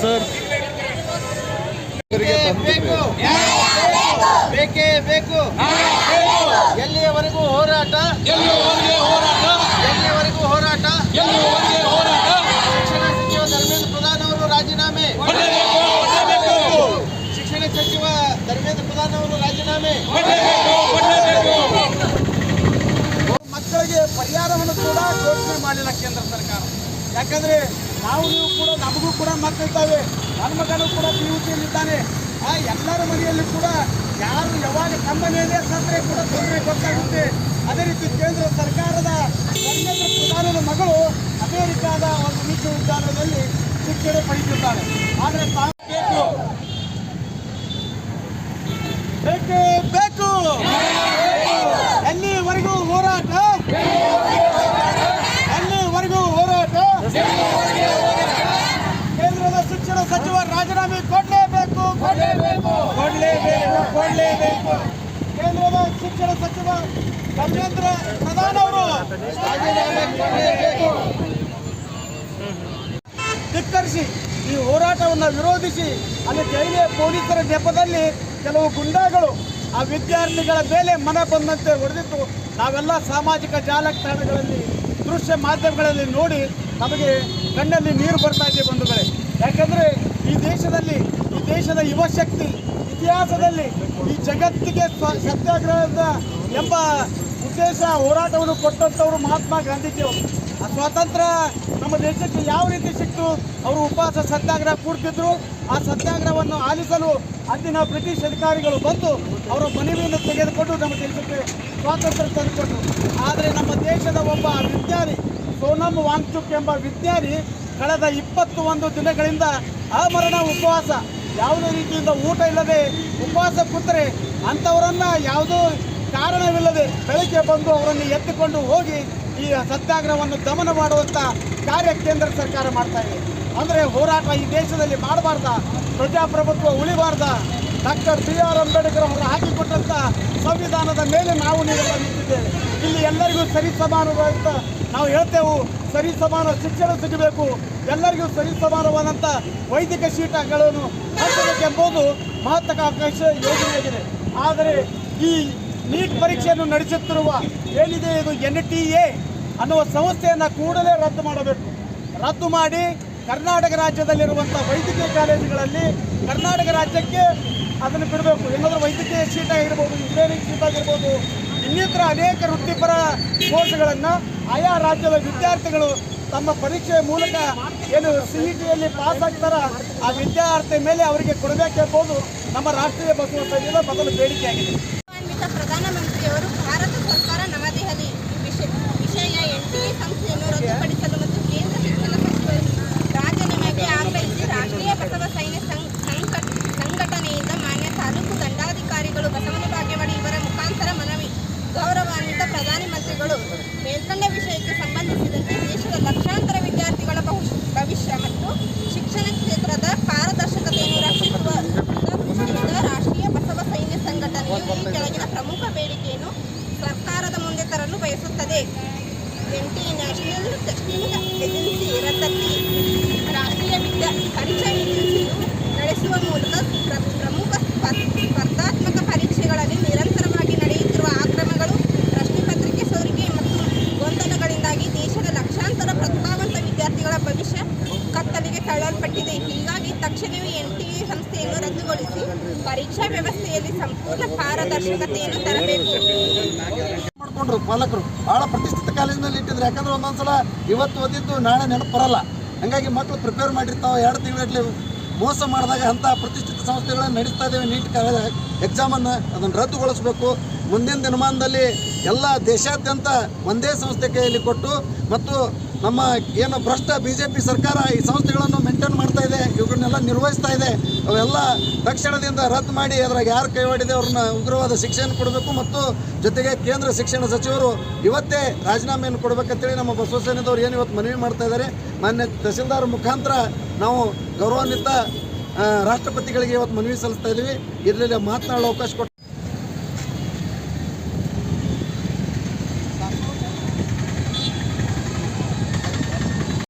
Sir ಬೇಕೇ ಬೇಕು. ಎಲ್ಲಿಯವರೆಗೂ ಹೋರಾಟ ಶಿಕ್ಷಣ ಸಚಿವ ಧರ್ಮೇಂದ್ರ ಪ್ರಧಾನ್ ಅವರು ರಾಜೀನಾಮೆ. ಶಿಕ್ಷಣ ಸಚಿವ ಧರ್ಮೇಂದ್ರ ಪ್ರಧಾನ್ ಅವರು ರಾಜೀನಾಮೆ. ಮಕ್ಕಳಿಗೆ ಪರಿಹಾರವನ್ನು ಕೂಡ ಘೋಷಣೆ ಮಾಡಿಲ್ಲ ಕೇಂದ್ರ ಸರ್ಕಾರ. ಯಾಕಂದ್ರೆ ನೀವು ಕೂಡ ನಮಗೂ ಕೂಡ ಮಕ್ಕಳಿದ್ದಾವೆ. ನನ್ನ ಮಗನೂ ಕೂಡ PUCಯಲ್ಲಿದ್ದಾನೆ. ಎಲ್ಲರ ಮನೆಯಲ್ಲಿ ಕೂಡ ಯಾರು ಯಾವಾಗ ತಮ್ಮ ಮೇಲೆ ಸತ್ತರೆ ಕೂಡ ತೊಂದರೆ ಗೊತ್ತಾಗುತ್ತೆ. ಅದೇ ರೀತಿ ಕೇಂದ್ರ ಸರ್ಕಾರದ ಧರ್ಮೇಂದ್ರ ಪ್ರಧಾನದ ಮಗಳು ಅಮೆರಿಕಾದ ಒಂದು ವಿಶ್ವವಿದ್ಯಾಲಯದಲ್ಲಿ ಶಿಕ್ಷಣ ಪಡೆಯುತ್ತಿದ್ದಾಳೆ. ಆದರೆ ಬೇಕೇ ಬೇಕು. ಎಲ್ಲಿವರೆಗೂ ಹೋರಾಟ ಕೇಂದ್ರದ ಶಿಕ್ಷಣ ಸಚಿವ ರಾಜೀನಾಮೆ ಕೊಡಲೇಬೇಕು. ಕೇಂದ್ರದ ಶಿಕ್ಷಣ ಸಚಿವ ಧರ್ಮೇಂದ್ರ ಪ್ರಧಾನ್ ಅವರು ರಾಜೀನಾಮೆ ಕೊಡಲೇಬೇಕು. ಧಿಕ್ಕರಿಸಿ ಈ ಹೋರಾಟವನ್ನು ವಿರೋಧಿಸಿ ಅಲ್ಲಿ ಜೈಲಿನ ಪೊಲೀಸರ ನೆಪದಲ್ಲಿ ಕೆಲವು ಗುಂಡಾಗಳು ಆ ವಿದ್ಯಾರ್ಥಿಗಳ ಮೇಲೆ ಮನ ಬಂದಂತೆ ಹೊಡೆದಿತ್ತು. ನಾವೆಲ್ಲ ಸಾಮಾಜಿಕ ಜಾಲತಾಣಗಳಲ್ಲಿ ದೃಶ್ಯ ಮಾಧ್ಯಮಗಳಲ್ಲಿ ನೋಡಿ ನಮಗೆ ಕಣ್ಣಲ್ಲಿ ನೀರು ಬರ್ತಾ ಇದೆ ಬಂಧುಗಳೇ. ಯಾಕಂದರೆ ಈ ದೇಶದ ಯುವ ಶಕ್ತಿ ಇತಿಹಾಸದಲ್ಲಿ ಈ ಜಗತ್ತಿಗೆ ಸತ್ಯಾಗ್ರಹದ ಎಂಬ ಉದ್ದೇಶ ಹೋರಾಟವನ್ನು ಕೊಟ್ಟಂಥವರು ಮಹಾತ್ಮ ಗಾಂಧೀಜಿಯವರು. ಆ ಸ್ವಾತಂತ್ರ್ಯ ನಮ್ಮ ದೇಶಕ್ಕೆ ಯಾವ ರೀತಿ ಸಿಕ್ತು, ಅವರು ಉಪವಾಸ ಸತ್ಯಾಗ್ರಹ ಕೂಡ್ತಿದ್ರು. ಆ ಸತ್ಯಾಗ್ರಹವನ್ನು ಆಲಿಸಲು ಅಂದಿನ ಬ್ರಿಟಿಷ್ ಅಧಿಕಾರಿಗಳು ಬಂದು ಅವರ ಮನವಿಯನ್ನು ತೆಗೆದುಕೊಂಡು ನಮ್ಮ ದೇಶಕ್ಕೆ ಸ್ವಾತಂತ್ರ್ಯ ತಂದುಕೊಟ್ರು. ಆದರೆ ನಮ್ಮ ದೇಶದ ಒಬ್ಬ ವಿಜ್ಞಾನಿ ಸೋನಮ್ ವಾಂಗ್ಚುಕ್ ಎಂಬ ವಿಜ್ಞಾನಿ ಕಳೆದ 21 ದಿನಗಳಿಂದ ಆಮರಣ ಉಪವಾಸ, ಯಾವುದೇ ರೀತಿಯಿಂದ ಊಟ ಇಲ್ಲದೆ ಉಪವಾಸ ಕೂತರೆ ಅಂಥವರನ್ನು ಯಾವುದೋ ಕಾರಣವಿಲ್ಲದೆ ಬೆಳಗ್ಗೆ ಬಂದು ಅವರನ್ನು ಎತ್ತಿಕೊಂಡು ಹೋಗಿ ಈ ಸತ್ಯಾಗ್ರಹವನ್ನು ದಮನ ಮಾಡುವಂಥ ಕಾರ್ಯ ಕೇಂದ್ರ ಸರ್ಕಾರ ಮಾಡ್ತಾ ಇದೆ. ಅಂದರೆ ಹೋರಾಟ ಈ ದೇಶದಲ್ಲಿ ಮಾಡಬಾರ್ದ, ಪ್ರಜಾಪ್ರಭುತ್ವ ಉಳಿಬಾರ್ದ, ಡಾಕ್ಟರ್ BR ಅಂಬೇಡ್ಕರ್ ಅವರು ಹಾಕಿಕೊಟ್ಟಂಥ ಸಂವಿಧಾನದ ಮೇಲೆ ನಾವು ನೀವೆಲ್ಲ ನಿಂತಿದ್ದೇವೆ. ಇಲ್ಲಿ ಎಲ್ಲರಿಗೂ ಸರಿಸಮಾನವಾದಂಥ ನಾವು ಹೇಳ್ತೇವೆ, ಸರಿಸಮಾನ ಶಿಕ್ಷಣ ಸಿಗಬೇಕು, ಎಲ್ಲರಿಗೂ ಸರಿಸಮಾನವಾದಂಥ ವೈದ್ಯಕ ಶೀಟಗಳನ್ನು ಹಂಚಬೇಕೆಂಬುದು ಮಹತ್ವಾಕಾಂಕ್ಷೆ ಯೋಜನೆಯಾಗಿದೆ. ಆದರೆ ಈ ನೀಟ್ ಪರೀಕ್ಷೆಯನ್ನು ನಡೆಸುತ್ತಿರುವ ಏನಿದೆ ಇದು NTA ಅನ್ನುವ ಸಂಸ್ಥೆಯನ್ನು ಕೂಡಲೇ ರದ್ದು ಮಾಡಬೇಕು. ರದ್ದು ಮಾಡಿ ಕರ್ನಾಟಕ ರಾಜ್ಯದಲ್ಲಿರುವಂಥ ವೈದ್ಯಕೀಯ ಕಾಲೇಜುಗಳಲ್ಲಿ ಕರ್ನಾಟಕ ರಾಜ್ಯಕ್ಕೆ ಅದನ್ನು ಬಿಡಬೇಕು. ಏನಾದರೂ ವೈದ್ಯಕೀಯ ಶೀಟ್ ಆಗಿರ್ಬೋದು, ಇಂಜಿನಿಯರಿಂಗ್ ಶೀಟ್ ಆಗಿರ್ಬೋದು, ಇನ್ನಿತರ ಅನೇಕ ವೃತ್ತಿಪರ ಕೋರ್ಸ್ಗಳನ್ನು ಆಯಾ ರಾಜ್ಯದ ವಿದ್ಯಾರ್ಥಿಗಳು ತಮ್ಮ ಪರೀಕ್ಷೆಯ ಮೂಲಕ ಏನು CETಯಲ್ಲಿ ಪಾಸ್ ಆಗ್ತಾರ ಆ ವಿದ್ಯಾರ್ಥಿ ಮೇಲೆ ಅವರಿಗೆ ಕೊಡಬೇಕೆಂಬುದು ನಮ್ಮ ರಾಷ್ಟ್ರೀಯ ಬಸವ ಸಂಘದ ಮೊದಲ ಬೇಡಿಕೆಯಾಗಿದೆ. ಪ್ರಧಾನಮಂತ್ರಿಯವರು ಭಾರತ ಸರ್ಕಾರ ನವದೆಹಲಿ ವಿಷಯ NTA ಸಂಸ್ಥೆಯನ್ನು ರದ್ದುಪಡಿಸಲು ಮತ್ತು ಕೇಂದ್ರ ಶಿಕ್ಷಣ ಸಚಿವರು ರಾಜೀನಾಮೆಗೆ ಆಗ್ರಹಿಸಿ ರಾಷ್ಟ್ರೀಯ ಬಸವ ಸೈನ್ಯ ಸಂಘಟನೆಯಿಂದ ಮಾನ್ಯ ತಾಲೂಕು ದಂಡಾಧಿಕಾರಿಗಳು ಬಸವನ ಬಾಗೇವಾಡಿ ಇವರ ಮುಖಾಂತರ ಮನವಿ. ಗೌರವಾನ್ವಿತ ಪ್ರಧಾನಮಂತ್ರಿಗಳು ಮೇಲ್ಕಂಡ ವಿಷಯಕ್ಕೆ ಸಂಬಂಧಿಸಿದಂತೆ ದೇಶದ ಲಕ್ಷಾಂತರ ವಿದ್ಯಾರ್ಥಿಗಳ ಭವಿಷ್ಯ ಮತ್ತು ಶಿಕ್ಷಣ ಕ್ಷೇತ್ರದ ಪಾರದರ್ಶಕತೆಯನ್ನು ರಕ್ಷಿಸುವ ದೃಷ್ಟಿಯಿಂದ ರಾಷ್ಟ್ರೀಯ ಬಸವ ಸೈನ್ಯ ಸಂಘಟನೆಯು ಈ ಕೆಳಗಿನ ಪ್ರಮುಖ ಬೇಡಿಕೆಯನ್ನು ಸರ್ಕಾರದ ಮುಂದೆ ತರಲು ಬಯಸುತ್ತದೆ. NTA ನ್ಯಾಷನಲ್ ಟೆಸ್ಟಿಂಗ್ ಏಜೆನ್ಸಿ ರದ್ದತಿ, ರಾಷ್ಟ್ರೀಯ ಪರೀಕ್ಷಾ ಏಜೆನ್ಸಿಯು ನಡೆಸುವ ಮೂಲಕ ಪ್ರಮುಖ ಸ್ಪರ್ಧಾತ್ಮಕ ಪರೀಕ್ಷೆಗಳಲ್ಲಿ ನಿರಂತರವಾಗಿ ನಡೆಯುತ್ತಿರುವ ಅಕ್ರಮಗಳು, ಪ್ರಶ್ನೆ ಪತ್ರಿಕೆ ಸೋರಿಕೆ ಮತ್ತು ಗೊಂದಲಗಳಿಂದಾಗಿ ದೇಶದ ಲಕ್ಷಾಂತರ ಪ್ರತಿಭಾವಂತ ವಿದ್ಯಾರ್ಥಿಗಳ ಭವಿಷ್ಯ ಕತ್ತಲಿಗೆ ತಳ್ಳಲ್ಪಟ್ಟಿದೆ. ಹೀಗಾಗಿ ತಕ್ಷಣವೇ NTA ಸಂಸ್ಥೆಯನ್ನು ರದ್ದುಗೊಳಿಸಿ ಪರೀಕ್ಷಾ ವ್ಯವಸ್ಥೆಯಲ್ಲಿ ಸಂಪೂರ್ಣ ಪಾರದರ್ಶಕತೆಯನ್ನು ತರಬೇಕು. ಮಾಡ್ಕೊಂಡ್ರು ಪಾಲಕರು ಭಾಳ ಪ್ರತಿಷ್ಠಿತ ಕಾಲೇಜಿನಲ್ಲಿ ಇಟ್ಟಿದ್ರು. ಯಾಕಂದ್ರೆ ಒಂದೊಂದ್ಸಲ ಇವತ್ತು ಓದಿದ್ದು ನಾಳೆ ನೆನಪು ಬರಲ್ಲ. ಹಾಗಾಗಿ ಮಕ್ಕಳು ಪ್ರಿಪೇರ್ ಮಾಡಿರ್ತಾವೆ. 2 ತಿಂಗಳಲ್ಲಿ ಮೋಸ ಮಾಡಿದಾಗ ಅಂಥ ಪ್ರತಿಷ್ಠಿತ ಸಂಸ್ಥೆಗಳನ್ನು ನಡೆಸ್ತಾ ಇದ್ದೇವೆ. ನೀಟ್ ಎಕ್ಸಾಮನ್ನು ಅದನ್ನು ರದ್ದುಗೊಳಿಸಬೇಕು. ಮುಂದಿನ ದಿನಮಾನದಲ್ಲಿ ಎಲ್ಲ ದೇಶಾದ್ಯಂತ ಒಂದೇ ಸಂಸ್ಥೆ ಕೈಯಲ್ಲಿ ಕೊಟ್ಟು ಮತ್ತು ನಮ್ಮ ಏನು ಭ್ರಷ್ಟ BJP ಸರ್ಕಾರ ಈ ಸಂಸ್ಥೆಗಳನ್ನು ಮೇಂಟೈನ್ ಮಾಡ್ತಾ ಇದೆ, ಇವುಗಳನ್ನೆಲ್ಲ ನಿರ್ವಹಿಸ್ತಾ ಇದೆ. ಅವೆಲ್ಲ ತಕ್ಷಣದಿಂದ ರದ್ದು ಮಾಡಿ ಅದ್ರಾಗ ಯಾರು ಕೈವಾಡಿದೆ ಅವ್ರನ್ನ ಉಗ್ರವಾದ ಶಿಕ್ಷೆಯನ್ನು ಕೊಡಬೇಕು ಮತ್ತು ಜೊತೆಗೆ ಕೇಂದ್ರ ಶಿಕ್ಷಣ ಸಚಿವರು ಇವತ್ತೇ ರಾಜೀನಾಮೆಯನ್ನು ಕೊಡಬೇಕಂತೇಳಿ ನಮ್ಮ ಬಸವ ಸೇನೆದವ್ರು ಏನು ಇವತ್ತು ಮನವಿ ಮಾಡ್ತಾ ಇದ್ದಾರೆ. ಮಾನ್ಯ ತಹಸೀಲ್ದಾರ್ ಮುಖಾಂತರ ನಾವು ಗೌರವಾನ್ವಿತ ರಾಷ್ಟ್ರಪತಿಗಳಿಗೆ ಇವತ್ತು ಮನವಿ ಸಲ್ಲಿಸ್ತಾ ಇದ್ದೀವಿ. ಇದರಲ್ಲಿ ಮಾತನಾಡಲು ಅವಕಾಶ ಕೊಟ್ಟು